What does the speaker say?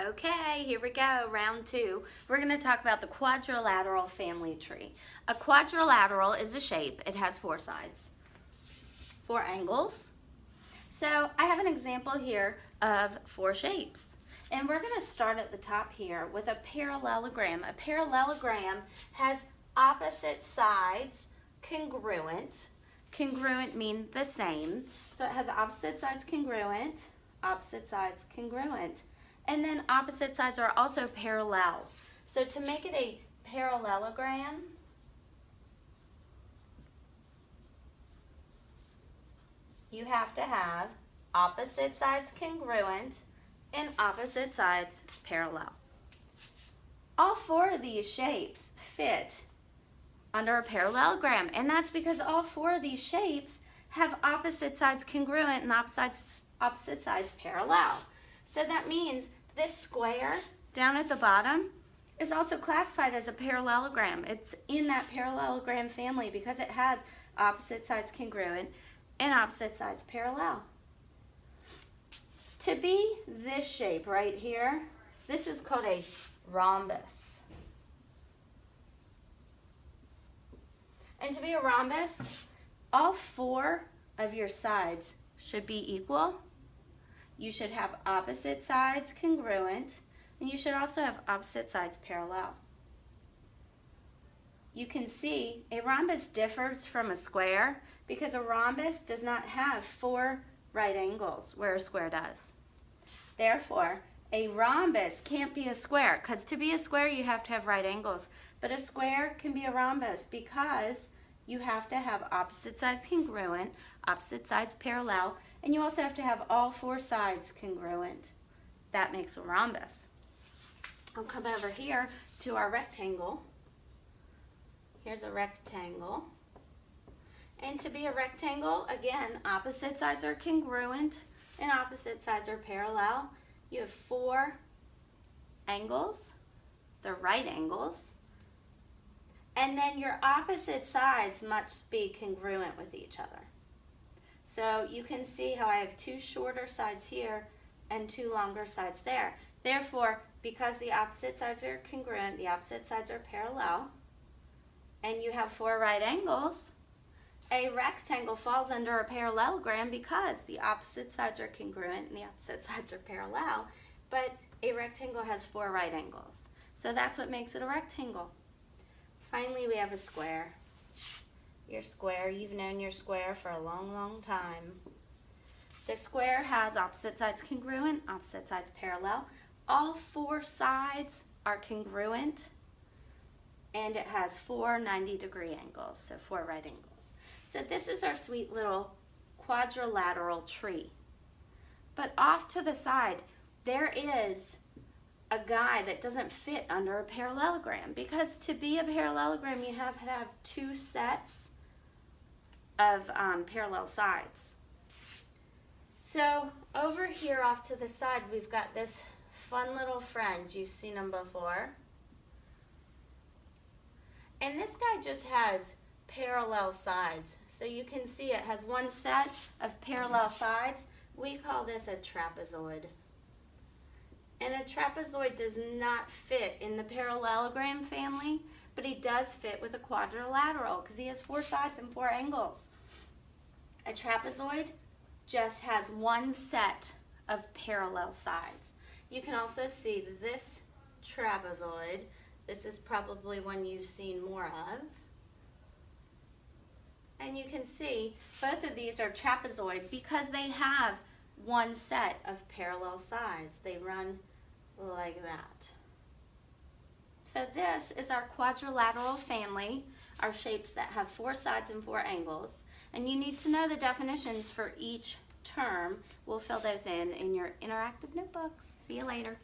Okay, here we go, round two. We're going to talk about the quadrilateral family tree. A quadrilateral is a shape. It has four sides, four angles. So I have an example here of four shapes. And we're going to start at the top here with a parallelogram. A parallelogram has opposite sides congruent. Congruent means the same. So it has opposite sides congruent, opposite sides congruent. And then opposite sides are also parallel. So to make it a parallelogram, you have to have opposite sides congruent and opposite sides parallel. All four of these shapes fit under a parallelogram, and that's because all four of these shapes have opposite sides congruent and opposite sides parallel. So that means this square down at the bottom is also classified as a parallelogram. It's in that parallelogram family because it has opposite sides congruent and opposite sides parallel. To be this shape right here, this is called a rhombus. And to be a rhombus, all four of your sides should be equal. You should have opposite sides congruent, and you should also have opposite sides parallel. You can see a rhombus differs from a square because a rhombus does not have four right angles where a square does. Therefore, a rhombus can't be a square because to be a square you have to have right angles, but a square can be a rhombus because you have to have opposite sides congruent, opposite sides parallel, and you also have to have all four sides congruent. That makes a rhombus. I'll come over here to our rectangle. Here's a rectangle. And to be a rectangle, again, opposite sides are congruent and opposite sides are parallel. You have four angles, the right angles. And then your opposite sides must be congruent with each other. So you can see how I have two shorter sides here and two longer sides there. Therefore, because the opposite sides are congruent, the opposite sides are parallel, and you have four right angles, a rectangle falls under a parallelogram because the opposite sides are congruent and the opposite sides are parallel, but a rectangle has four right angles. So that's what makes it a rectangle. Finally, we have a square. Your square, you've known your square for a long, long time. The square has opposite sides congruent, opposite sides parallel. All four sides are congruent, and it has four 90-degree angles, so four right angles. So this is our sweet little quadrilateral tree. But off to the side, there is a guy that doesn't fit under a parallelogram because to be a parallelogram you have to have two sets of parallel sides. So over here off to the side we've got this fun little friend. You've seen him before. And this guy just has parallel sides. So you can see it has one set of parallel sides. We call this a trapezoid. And a trapezoid does not fit in the parallelogram family, but he does fit with a quadrilateral because he has four sides and four angles. A trapezoid just has one set of parallel sides. You can also see this trapezoid. This is probably one you've seen more of. And you can see both of these are trapezoid because they have one set of parallel sides. They run like that. So this is our quadrilateral family, our shapes that have four sides and four angles. And you need to know the definitions for each term. We'll fill those in your interactive notebooks. See you later.